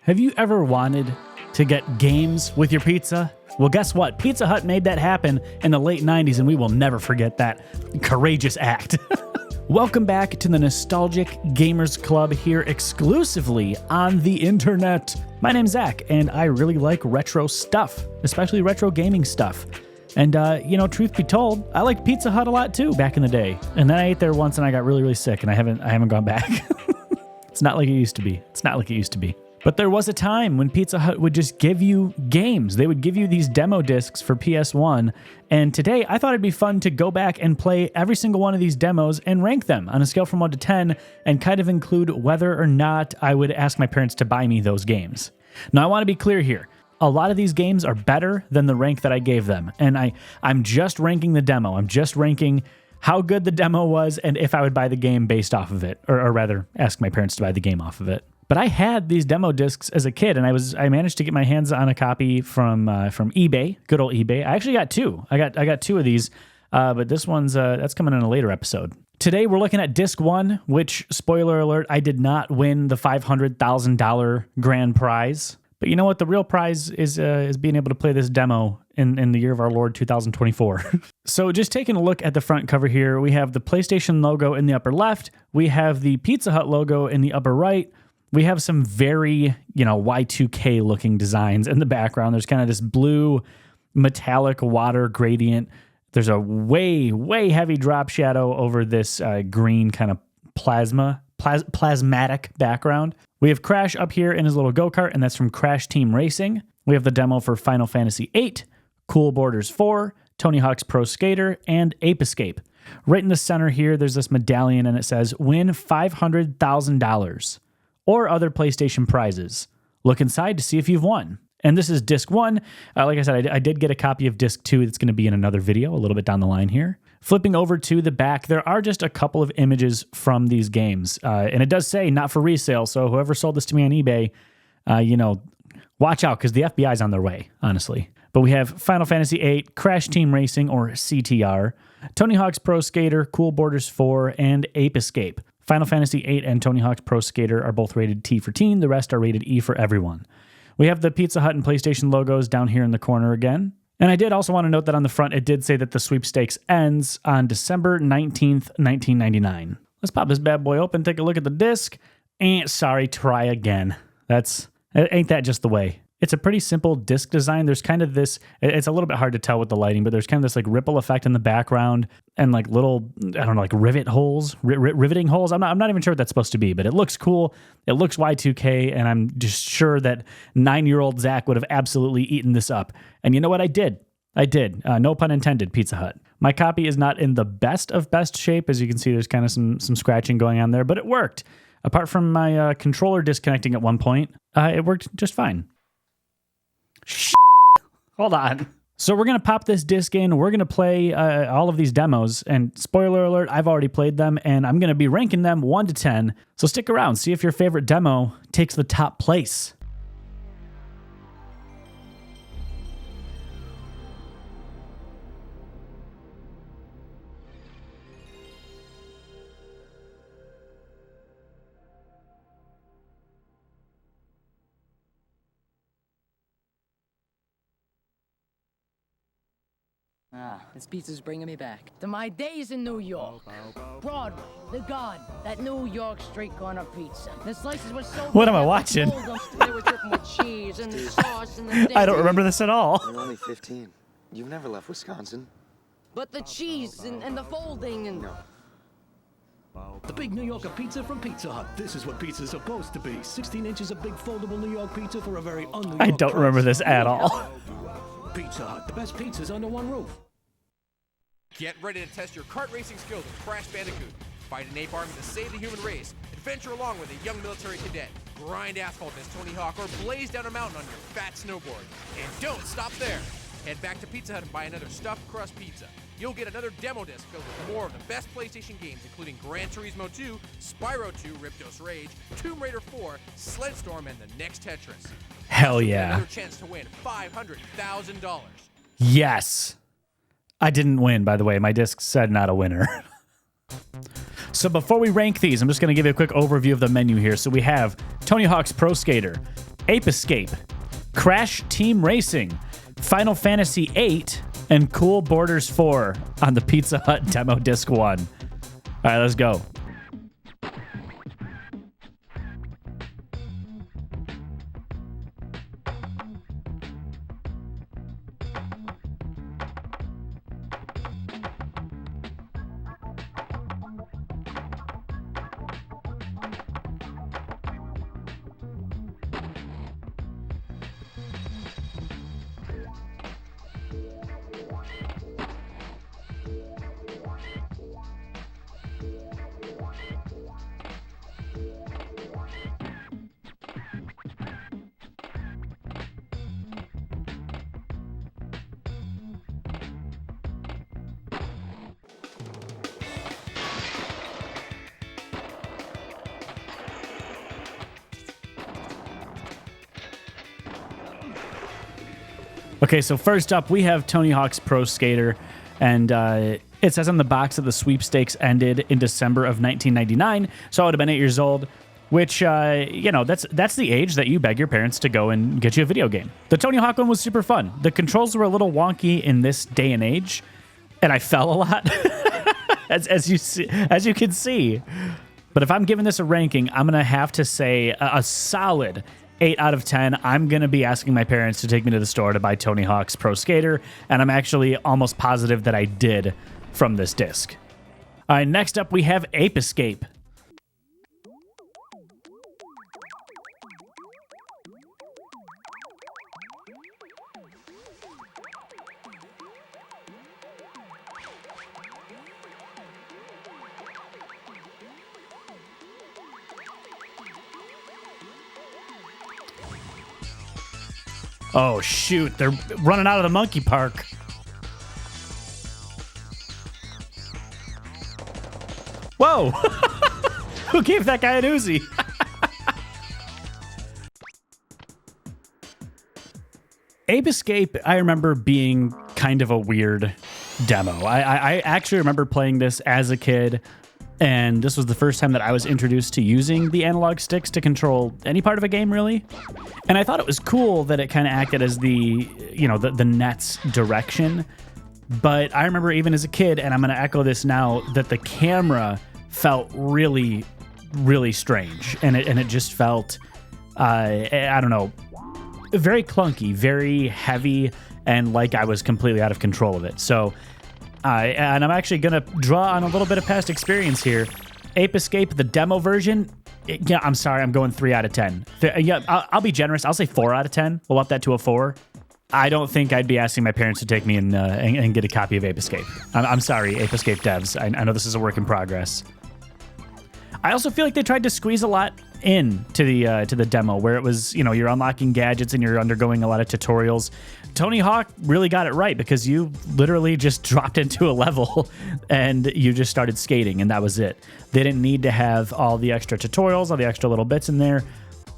Have you ever wanted to get games with your pizza? Well, guess what? Pizza Hut made that happen in the late 90s, and we will never forget that courageous act. Welcome back to the Nostalgic Gamers Club here exclusively on the internet. My name's Zach, and I really like retro stuff, especially retro gaming stuff. And, truth be told, I liked Pizza Hut a lot too back in the day. And then I ate there once and I got really, really sick, and I haven't gone back. It's not like it used to be. But there was a time when Pizza Hut would just give you games. They would give you these demo discs for PS1. And today, I thought it'd be fun to go back and play every single one of these demos and rank them on a scale from 1 to 10 and kind of include whether or not I would ask my parents to buy me those games. Now, I want to be clear here. A lot of these games are better than the rank that I gave them. And I'm just ranking the demo. I'm just ranking how good the demo was and if I would buy the game based off of it. Or rather, ask my parents to buy the game off of it. But I had these demo discs as a kid, and I managed to get my hands on a copy from eBay, good old eBay. I actually got two. I got two of these, but this one's that's coming in a later episode. Today we're looking at disc 1, which, spoiler alert, I did not win the $500,000 grand prize. But you know what? The real prize is being able to play this demo in the year of our Lord 2024. So just taking a look at the front cover here, we have the PlayStation logo in the upper left. We have the Pizza Hut logo in the upper right. We have some very, Y2K looking designs in the background. There's kind of this blue metallic water gradient. There's a way, way heavy drop shadow over this green kind of plasmatic background. We have Crash up here in his little go-kart, and that's from Crash Team Racing. We have the demo for Final Fantasy VIII, Cool Borders 4, Tony Hawk's Pro Skater, and Ape Escape. Right in the center here, there's this medallion, and it says, win $500,000. Or other PlayStation prizes. Look inside to see if you've won. And this is Disc 1. Like I said, I did get a copy of Disc 2 that's going to be in another video a little bit down the line here. Flipping over to the back, there are just a couple of images from these games. And it does say not for resale, so whoever sold this to me on eBay, watch out, because the FBI's on their way, honestly. But we have Final Fantasy VIII, Crash Team Racing, or CTR, Tony Hawk's Pro Skater, Cool Borders 4, and Ape Escape. Final Fantasy VIII and Tony Hawk's Pro Skater are both rated T for teen. The rest are rated E for everyone. We have the Pizza Hut and PlayStation logos down here in the corner again. And I did also want to note that on the front, it did say that the sweepstakes ends on December 19th, 1999. Let's pop this bad boy open, take a look at the disc. Sorry, try again. Ain't that just the way? It's a pretty simple disc design. There's kind of this, it's a little bit hard to tell with the lighting, but there's kind of this like ripple effect in the background and like little, like riveting holes. I'm not even sure what that's supposed to be, but it looks cool. It looks Y2K, and I'm just sure that 9-year-old Zach would have absolutely eaten this up. And you know what? I did. No pun intended, Pizza Hut. My copy is not in the best of best shape. As you can see, there's kind of some scratching going on there, but it worked. Apart from my controller disconnecting at one point, it worked just fine. Hold on. So we're going to pop this disc in. We're going to play all of these demos. And spoiler alert, I've already played them, and I'm going to be ranking them 1 to 10. So stick around. See if your favorite demo takes the top place. This pizza's bringing me back to my days in New York. Broadway, the Garden, that New York street corner pizza. The slices were so What am I watching? They were dripping with cheese and the sauce and the I don't remember this at all. You're only 15. You've never left Wisconsin. But the cheese and the folding and... No. The big New Yorker pizza from Pizza Hut. This is what pizza's supposed to be. 16 inches of big foldable New York pizza for a very un-New York I don't price. remember this at all. Pizza Hut, the best pizzas under one roof. Get ready to test your kart racing skills with Crash Bandicoot. Fight an ape army to save the human race. Adventure along with a young military cadet. Grind asphalt as Tony Hawk or blaze down a mountain on your fat snowboard. And don't stop there. Head back to Pizza Hut and buy another stuffed crust pizza. You'll get another demo disc filled with more of the best PlayStation games, including Gran Turismo 2, Spyro 2, Riptos Rage, Tomb Raider 4, Sledstorm, and the next Tetris. Hell Also, yeah. another chance to win $500,000. Yes. I didn't win, by the way. My disc said not a winner. So before we rank these, I'm just going to give you a quick overview of the menu here. So we have Tony Hawk's Pro Skater, Ape Escape, Crash Team Racing, Final Fantasy VIII, and Cool Borders 4 on the Pizza Hut Demo Disc 1. All right, let's go. Okay, so first up, we have Tony Hawk's Pro Skater, and it says on the box that the sweepstakes ended in December of 1999, so I would have been 8 years old, which, you know, that's the age that you beg your parents to go and get you a video game. The Tony Hawk one was super fun. The controls were a little wonky in this day and age, and I fell a lot, as you can see. But if I'm giving this a ranking, I'm going to have to say a solid 8 out of 10. I'm going to be asking my parents to take me to the store to buy Tony Hawk's Pro Skater, and I'm actually almost positive that I did from this disc. All right, next up we have Ape Escape. Oh, shoot. They're running out of the monkey park. Whoa. Who gave that guy an Uzi? Ape Escape, I remember being kind of a weird demo. I actually remember playing this as a kid, and this was the first time that I was introduced to using the analog sticks to control any part of a game, really. And I thought it was cool that it kind of acted as the, you know, the net's direction. But I remember even as a kid, and I'm going to echo this now, that the camera felt really, really strange. And it just felt, I don't know, very clunky, very heavy, and like I was completely out of control of it. So, and I'm actually going to draw on a little bit of past experience here. Ape Escape, the demo version, yeah, I'm sorry, I'm going 3 out of 10. Yeah, I'll be generous. I'll say 4 out of 10. We'll up that to a 4. I don't think I'd be asking my parents to take me and get a copy of Ape Escape. I'm sorry, Ape Escape devs. I know this is a work in progress. I also feel like they tried to squeeze a lot in to the demo, where it was, you know, you're unlocking gadgets and you're undergoing a lot of tutorials. Tony Hawk really got it right, because you literally just dropped into a level and you just started skating, and that was it. They didn't need to have all the extra tutorials, all the extra little bits in there.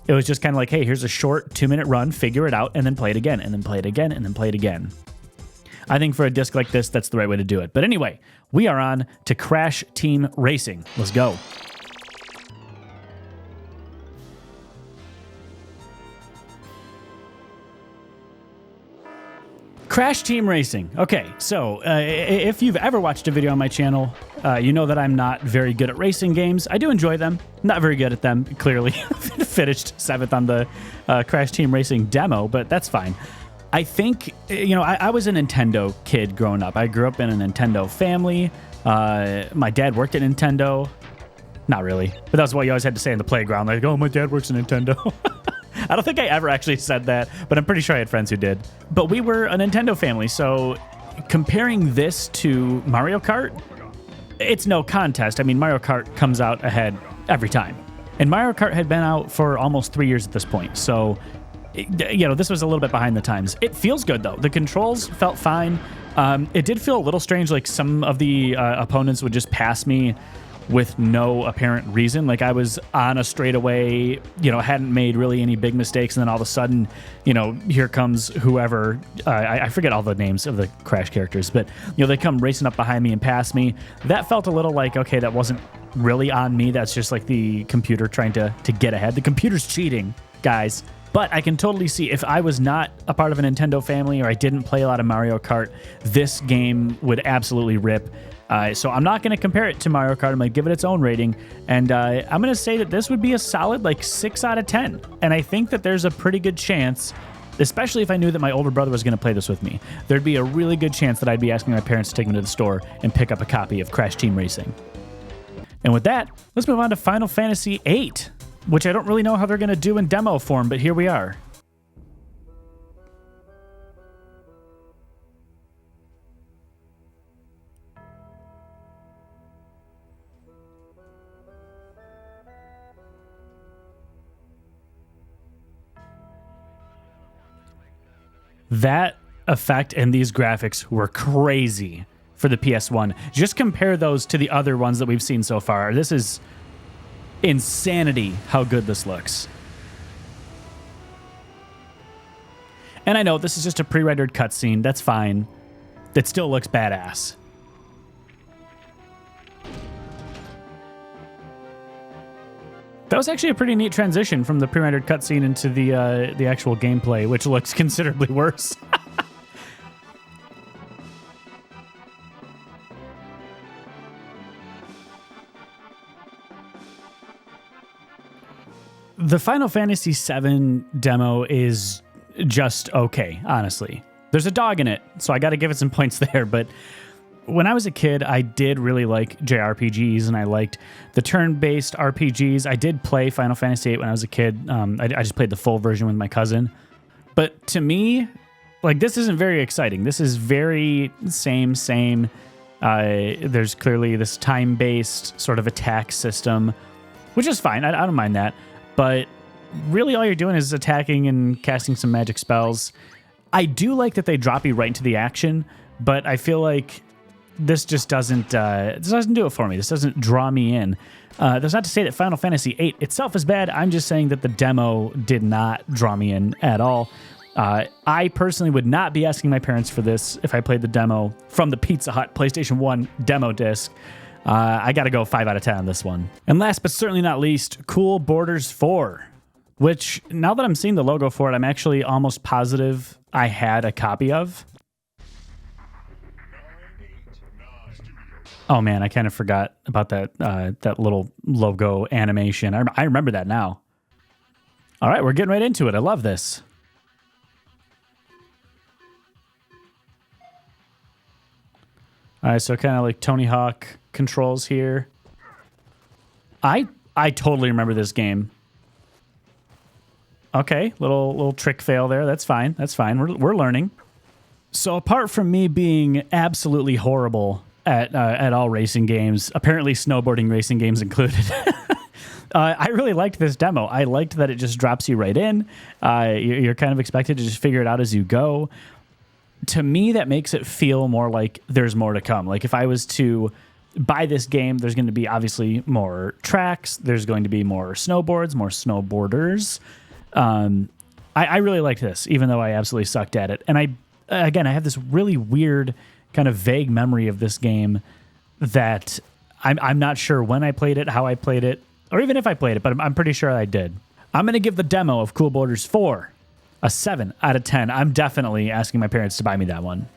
It was just kind of like, hey, here's a short 2-minute run, figure it out, and then play it again, and then play it again, and then play it again. I think for a disc like this, that's the right way to do it. But anyway, we are on to Crash Team Racing. Let's go. Crash Team Racing. Okay, so if you've ever watched a video on my channel, you know that I'm not very good at racing games. I do enjoy them. Not very good at them, clearly. Finished 7th on the Crash Team Racing demo, but that's fine. I think, you know, I was a Nintendo kid growing up. I grew up in a Nintendo family. My dad worked at Nintendo. Not really, but that's what you always had to say in the playground. Like, oh, my dad works at Nintendo. I don't think I ever actually said that, but I'm pretty sure I had friends who did. But we were a Nintendo family, so comparing this to Mario Kart, it's no contest. I mean, Mario Kart comes out ahead every time. And Mario Kart had been out for almost 3 years at this point, so, you know, this was a little bit behind the times. It feels good, though. The controls felt fine. It did feel a little strange, like some of the opponents would just pass me with no apparent reason. Like I was on a straightaway, you know, hadn't made really any big mistakes, and then all of a sudden, you know, here comes whoever, I forget all the names of the Crash characters, but, you know, they come racing up behind me and pass me. That felt a little like, okay, that wasn't really on me. That's just like the computer trying to get ahead. The computer's cheating, guys. But I can totally see if I was not a part of a Nintendo family or I didn't play a lot of Mario Kart, this game would absolutely rip. So I'm not going to compare it to Mario Kart. I'm going to give it its own rating. And I'm going to say that this would be a solid like 6 out of 10. And I think that there's a pretty good chance, especially if I knew that my older brother was going to play this with me, there'd be a really good chance that I'd be asking my parents to take me to the store and pick up a copy of Crash Team Racing. And with that, let's move on to Final Fantasy VIII, which I don't really know how they're going to do in demo form, but here we are. That effect and these graphics were crazy for the PS1. Just compare those to the other ones that we've seen so far. This is insanity how good this looks. And I know this is just a pre-rendered cutscene. That's fine. It still looks badass. That was actually a pretty neat transition from the pre-rendered cutscene into the actual gameplay, which looks considerably worse. The Final Fantasy VII demo is just okay, honestly. There's a dog in it, so I got to give it some points there, but when I was a kid, I did really like JRPGs, and I liked the turn-based RPGs. I did play Final Fantasy VIII when I was a kid. I just played the full version with my cousin. But to me, like, this isn't very exciting. This is very same. There's clearly this time-based sort of attack system, which is fine. I don't mind that. But really all you're doing is attacking and casting some magic spells. I do like that they drop you right into the action, but I feel like this just doesn't do it for me. This doesn't draw me in. That's not to say that Final Fantasy VIII itself is bad. I'm just saying that the demo did not draw me in at all. I personally would not be asking my parents for this if I played the demo from the Pizza Hut PlayStation 1 demo disc. I got to go 5 out of 10 on this one. And last but certainly not least, Cool Borders 4, which now that I'm seeing the logo for it, I'm actually almost positive I had a copy of. Oh man, I kind of forgot about that little logo animation. I remember that now. All right, we're getting right into it. I love this. All right, so kind of like Tony Hawk controls here. I totally remember this game. Okay, little trick fail there. That's fine. That's fine. We're learning. So apart from me being absolutely horrible at all racing games, apparently snowboarding racing games included, I really liked this demo. I liked that it just drops you right in. You're kind of expected to just figure it out as you go. To me, that makes it feel more like there's more to come. Like if I was to buy this game, there's going to be obviously more tracks. There's going to be more snowboards, more snowboarders. I really liked this, even though I absolutely sucked at it. And I have this really weird kind of vague memory of this game that I'm not sure when I played it, how I played it, or even if I played it, but I'm pretty sure I did. I'm going to give the demo of Cool Borders 4 a 7 out of 10. I'm definitely asking my parents to buy me that one.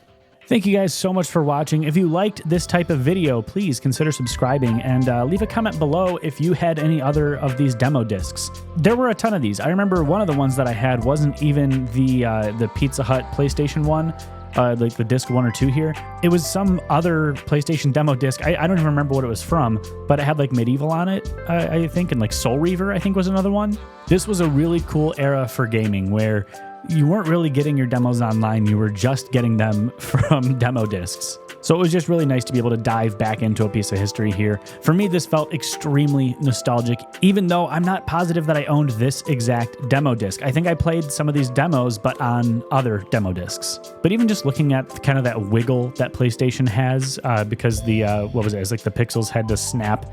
Thank you guys so much for watching. If you liked this type of video, please consider subscribing and leave a comment below if you had any other of these demo discs. There were a ton of these. I remember one of the ones that I had wasn't even the Pizza Hut PlayStation one, like the disc 1 or 2 here. It was some other PlayStation demo disc. I don't even remember what it was from, but it had like Medieval on it, I think, and like Soul Reaver, I think was another one. This was a really cool era for gaming where you weren't really getting your demos online, you were just getting them from demo discs. So it was just really nice to be able to dive back into a piece of history here. For me, this felt extremely nostalgic, even though I'm not positive that I owned this exact demo disc. I think I played some of these demos, but on other demo discs. But even just looking at kind of that wiggle that PlayStation has, because the, what was it? It's like the pixels had to snap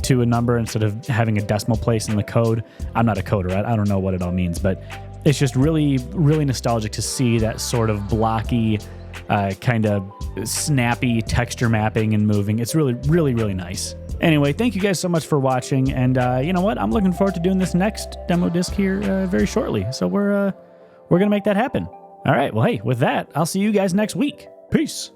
to a number instead of having a decimal place in the code. I'm not a coder, I don't know what it all means, but it's just really, really nostalgic to see that sort of blocky, kind of snappy texture mapping and moving. It's really, really, really nice. Anyway, thank you guys so much for watching, and you know what? I'm looking forward to doing this next demo disc here very shortly. So we're gonna make that happen. All right. Well, hey, with that, I'll see you guys next week. Peace.